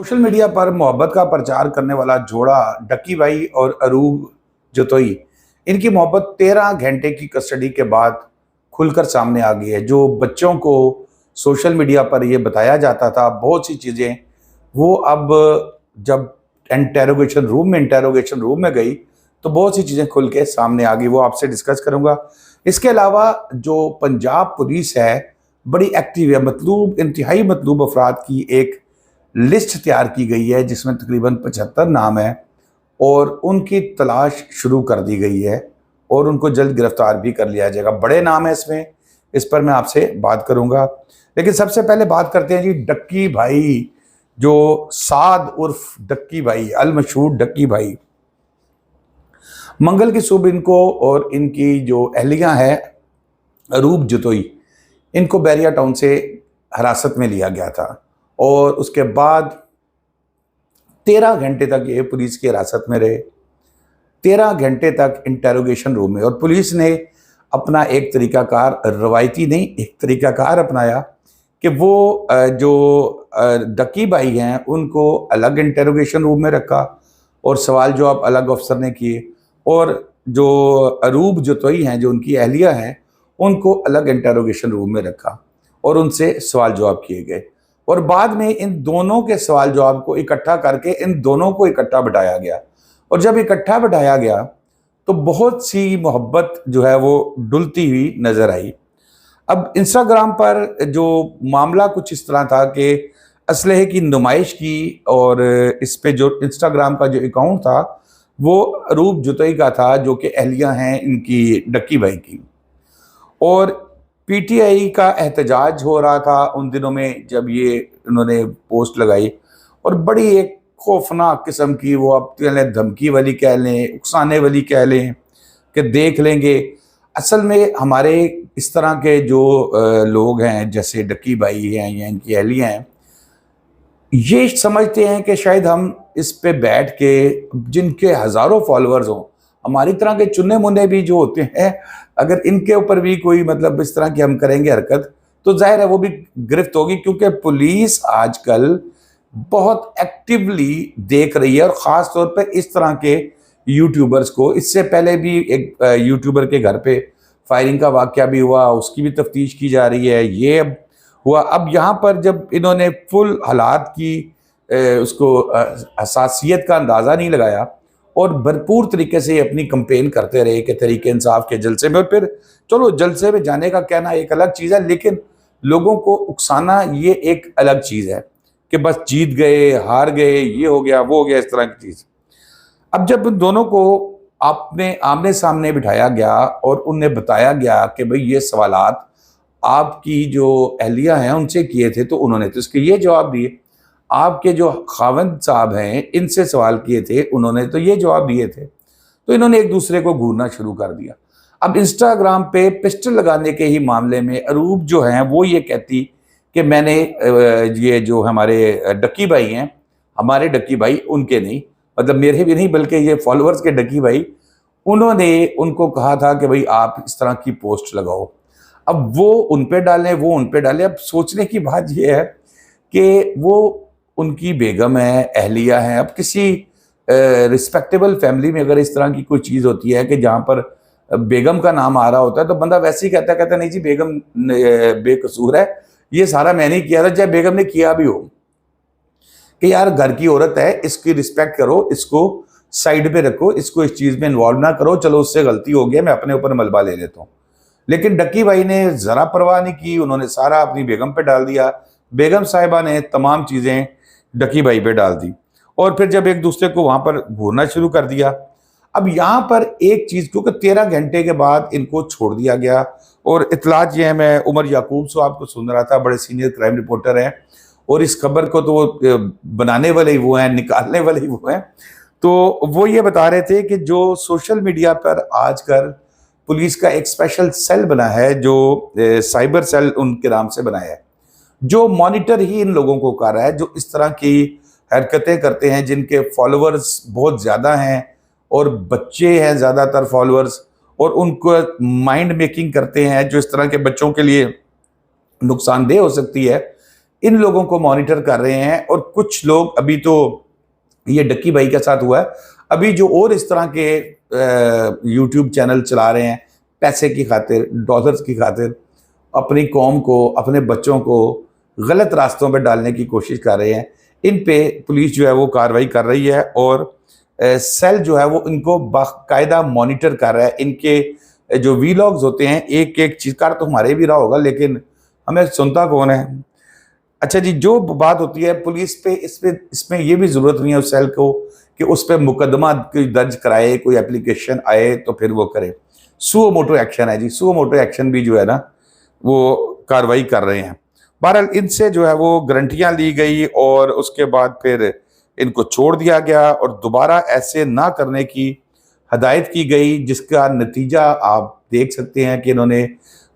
Social media पर मोहब्बत का प्रचार करने वाला जोड़ा डक्की भाई और अरूब जतोई, इनकी मोहब्बत 13 घंटे की कस्टडी के बाद खुलकर सामने आ गई है। जो बच्चों को सोशल मीडिया पर ये बताया जाता था बहुत सी चीज़ें, वो अब जब इंटेरोगेशन रूम में गई तो बहुत सी चीज़ें खुल के सामने आ गई। वो आपसे डिस्कस करूंगा। इसके अलावा जो पंजाब पुलिस है बड़ी एक्टिव है। मतलूब इंतहाई मतलूब अफराद की एक लिस्ट तैयार की गई है जिसमें तकरीबन 75 नाम है और उनकी तलाश शुरू कर दी गई है और उनको जल्द गिरफ्तार भी कर लिया जाएगा। बड़े नाम है इसमें, इस पर मैं आपसे बात करूंगा। लेकिन सबसे पहले बात करते हैं जी डक्की भाई, जो साद उर्फ डक्की भाई, अल मशहूर डक्की भाई। मंगल की सुबह इनको और इनकी जो अहलिया है अरूब जतोई, इनको बैरिया टाउन से हिरासत में लिया गया था और उसके बाद 13 घंटे तक ये पुलिस की हिरासत में रहे। 13 घंटे तक इंटेरोगेशन रूम में, और पुलिस ने अपना एक तरीकाकार, रवायती नहीं, एक तरीकाकार अपनाया कि वो जो डक्की भाई हैं उनको अलग इंटेरोगेशन रूम में रखा और सवाल जवाब अलग अफसर ने किए, और जो अरूब जतोई हैं जो उनकी अहलिया हैं उनको अलग इंटेरोगेशन रूम में रखा और उनसे सवाल जवाब किए गए। और बाद में इन दोनों के सवाल जवाब को इकट्ठा करके इन दोनों को इकट्ठा बिठाया गया, और जब इकट्ठा बिठाया गया तो बहुत सी मोहब्बत जो है वो डुलती हुई नजर आई। अब इंस्टाग्राम पर जो मामला कुछ इस तरह था कि असलहे की नुमाइश की, और इस पे जो इंस्टाग्राम का जो अकाउंट था वो अरूब जतोई का था, जो कि अहलिया हैं इनकी डक्की भाई की। और पीटीआई का एहतजाज हो रहा था उन दिनों में जब ये उन्होंने पोस्ट लगाई, और बड़ी एक खौफनाक किस्म की, वो आप कह लें धमकी वाली कह लें, उकसाने वाली कह लें कि देख लेंगे। असल में हमारे इस तरह के जो लोग हैं जैसे डक्की भाई हैं या इनकी अहलियाँ हैं, ये समझते हैं कि शायद हम इस पे बैठ के, जिनके हज़ारों फॉलोअर्स हों, हमारी तरह के चुने मुने भी जो होते हैं, अगर इनके ऊपर भी कोई मतलब इस तरह की हम करेंगे हरकत तो जाहिर है वो भी गिरफ्त होगी। क्योंकि पुलिस आजकल बहुत एक्टिवली देख रही है, और ख़ास तौर पर इस तरह के यूट्यूबर्स को। इससे पहले भी एक यूट्यूबर के घर पे फायरिंग का वाक़या भी हुआ, उसकी भी तफ्तीश की जा रही है। ये अब हुआ, अब यहाँ पर जब इन्होंने फुल हालात की उसको हसासियत का अंदाज़ा नहीं लगाया और भरपूर तरीके से अपनी कंपेन करते रहे कि तरीके इंसाफ के जलसे में, और फिर चलो जलसे में जाने का कहना एक अलग चीज़ है, लेकिन लोगों को उकसाना ये एक अलग चीज़ है कि बस जीत गए, हार गए, ये हो गया, वो हो गया, इस तरह की चीज़। अब जब दोनों को आपने आमने सामने बिठाया गया और उन्हें बताया गया कि भाई ये सवालात आपकी जो अहलिया हैं उनसे किए थे, तो उन्होंने तो इसके ये जवाब दिए। आपके जो खावंद साहब हैं इनसे सवाल किए थे, उन्होंने तो ये जवाब दिए थे। तो इन्होंने एक दूसरे को घूरना शुरू कर दिया। अब इंस्टाग्राम पे पिस्टल लगाने के ही मामले में अरूब जो हैं वो ये कहती कि मैंने ये जो हमारे डक्की भाई हैं, हमारे डक्की भाई, उनके नहीं, मतलब मेरे भी नहीं बल्कि ये फॉलोअर्स के डक्की भाई, उन्होंने उनको कहा था कि भाई आप इस तरह की पोस्ट लगाओ। अब वो उन पे डालें, वो उन पे डालें। अब सोचने की बात यह है कि वो उनकी बेगम है, अहलिया है। अब किसी रिस्पेक्टेबल फैमिली में अगर इस तरह की कोई चीज़ होती है कि जहाँ पर बेगम का नाम आ रहा होता है, तो बंदा वैसे ही कहता नहीं जी बेगम बेकसूर है, ये सारा मैंने ही किया था, चाहे बेगम ने किया भी हो, कि यार घर की औरत है, इसकी रिस्पेक्ट करो, इसको साइड पे रखो, इसको इस चीज़ में इन्वॉल्व ना करो, चलो उससे गलती हो गया, मैं अपने ऊपर मलबा ले लेता हूँ। लेकिन डक्की भाई ने ज़रा परवाह नहीं की, उन्होंने सारा अपनी बेगम पे डाल दिया। बेगम साहिबा ने तमाम चीज़ें डक्की भाई पे डाल दी, और फिर जब एक दूसरे को वहाँ पर घूरना शुरू कर दिया। अब यहाँ पर एक चीज़, क्योंकि 13 घंटे के बाद इनको छोड़ दिया गया, और इतलात ये है, मैं उमर याकूब साहब को सुन रहा था, बड़े सीनियर क्राइम रिपोर्टर हैं, और इस खबर को तो बनाने वाले ही वो हैं, निकालने वाले ही वो हैं। तो वो ये बता रहे थे कि जो सोशल मीडिया पर आजकल पुलिस का एक स्पेशल सेल बना है, जो साइबर सेल उनके नाम से बनाया है, जो मॉनिटर ही इन लोगों को कर रहा है, जो इस तरह की हरकतें करते हैं, जिनके फॉलोअर्स बहुत ज़्यादा हैं और बच्चे हैं ज़्यादातर फॉलोअर्स, और उनको माइंड मेकिंग करते हैं जो इस तरह के बच्चों के लिए नुकसानदेह हो सकती है। इन लोगों को मॉनिटर कर रहे हैं। और कुछ लोग, अभी तो ये डक्की भाई के साथ हुआ है, अभी जो और इस तरह के यूट्यूब चैनल चला रहे हैं पैसे की खातिर, डॉलर्स की खातिर, अपनी कौम को, अपने बच्चों को गलत रास्तों पे डालने की कोशिश कर रहे हैं, इन पे पुलिस जो है वो कार्रवाई कर रही है। और सेल जो है वो इनको बाकायदा मॉनिटर कर रहा है। इनके जो वीलॉग्स होते हैं, एक एक चीज कार तो हमारे भी रहा होगा, लेकिन हमें सुनता कौन है। अच्छा जी, जो बात होती है पुलिस पे, इसमें ये भी जरूरत नहीं है उस सेल को कि उस पर मुकदमा दर्ज कराए, कोई एप्लीकेशन आए तो फिर वो करे। सुओ मोटो एक्शन है जी, सुओ मोटो एक्शन भी जो है ना वो कार्रवाई कर रहे हैं। बहरहाल इनसे जो है वो गारंटियां ली गई और उसके बाद फिर इनको छोड़ दिया गया और दोबारा ऐसे ना करने की हदायत की गई, जिसका नतीजा आप देख सकते हैं कि इन्होंने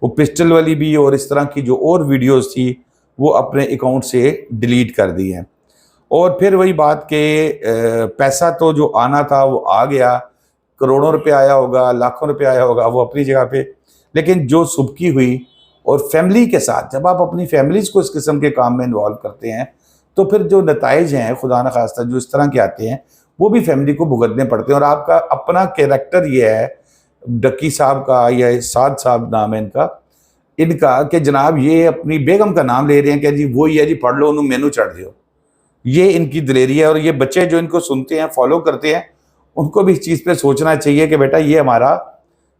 वो पिस्टल वाली भी और इस तरह की जो और वीडियोस थी वो अपने अकाउंट से डिलीट कर दी हैं। और फिर वही बात के पैसा तो जो आना था वो आ गया, करोड़ों रुपए आया होगा, लाखों रुपए आया होगा, वो अपनी जगह पे। लेकिन जो सुबकी हुई और फैमिली के साथ, जब आप अपनी फैमिलीज को इस किस्म के काम में इन्वॉल्व करते हैं तो फिर जो नताइज हैं खुदा न खास्ता जो इस तरह के आते हैं वो भी फैमिली को भुगतने पड़ते हैं। और आपका अपना कैरेक्टर ये है डक्की साहब का या साद साहब नाम है इनका कि जनाब ये अपनी बेगम का नाम ले रहे हैं कि जी वो ही है जी, पढ़ लो उन्होंने मेनू चढ़ दियो। ये इनकी दिलेरी है। और ये बच्चे जो इनको सुनते हैं, फॉलो करते हैं, उनको भी इस चीज़ पे सोचना चाहिए कि बेटा ये हमारा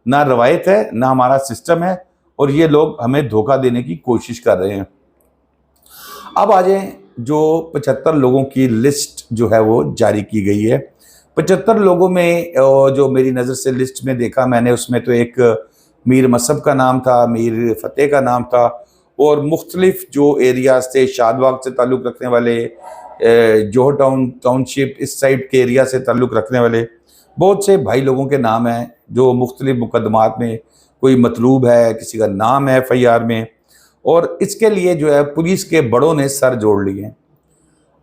ना रवायत है ना हमारा सिस्टम है और ये लोग हमें धोखा देने की कोशिश कर रहे हैं। अब आ जाए, जो 75 लोगों की लिस्ट जो है वो जारी की गई है। 75 लोगों में जो मेरी नज़र से लिस्ट में देखा मैंने, उसमें तो एक मीर मसहब का नाम था, मीर फतेह का नाम था और मुख्तलिफ जो एरियाज थे, शादबाग से ताल्लुक़ रखने वाले, जोहर टाउनशिप इस साइड के एरिया से ताल्लुक़ रखने वाले बहुत से भाई लोगों के नाम हैं जो मुख्तलिफ मुकदमात में, कोई मतलूब है, किसी का नाम है FIR में। और इसके लिए जो है पुलिस के बड़ों ने सर जोड़ लिए हैं।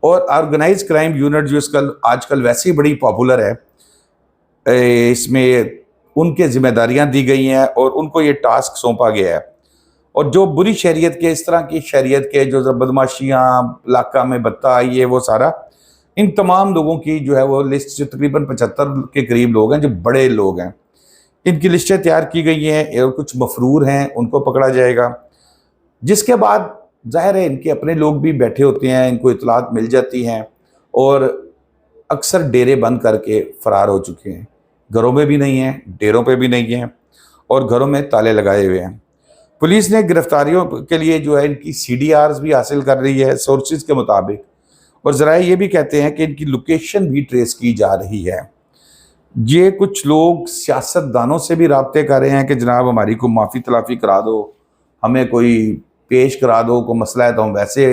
और ऑर्गेनाइज क्राइम यूनिट जो इसका आजकल वैसे ही बड़ी पॉपुलर है, इसमें उनके जिम्मेदारियां दी गई हैं और उनको ये टास्क सौंपा गया है। और जो बुरी शरीयत के, इस तरह की शरीयत के जो बदमाशियाँ, इलाका में बत्ता, ये वो सारा, इन तमाम लोगों की जो है वो लिस्ट, जो तकरीबन 75 के करीब लोग हैं जो बड़े लोग हैं, इनकी लिस्टें तैयार की गई हैं और कुछ मफरूर हैं उनको पकड़ा जाएगा। जिसके बाद जाहिर है इनके अपने लोग भी बैठे होते हैं, इनको इतलात मिल जाती हैं और अक्सर डेरे बंद करके फ़रार हो चुके हैं। घरों में भी नहीं हैं, डेरों पे भी नहीं हैं और घरों में ताले लगाए हुए हैं। पुलिस ने गिरफ्तारियों के लिए जो है इनकी CDRs भी हासिल कर रही है सोर्सेज के मुताबिक। और ज़रा ये भी कहते हैं कि इनकी लोकेशन भी ट्रेस की जा रही है। ये कुछ लोग सियासतदानों से भी राब्ते कर रहे हैं कि जनाब हमारी को माफ़ी तलाफ़ी करा दो, हमें कोई पेश करा दो, कोई मसला है तो हम वैसे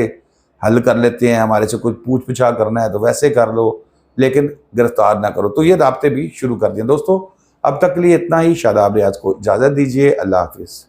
हल कर लेते हैं, हमारे से कुछ पूछ पूछा करना है तो वैसे कर लो, लेकिन गिरफ्तार ना करो। तो ये राब्ते भी शुरू कर दिए। दोस्तों अब तक के लिए इतना ही। शादाब रियाज को इजाज़त दीजिए। अल्लाह हाफिज़।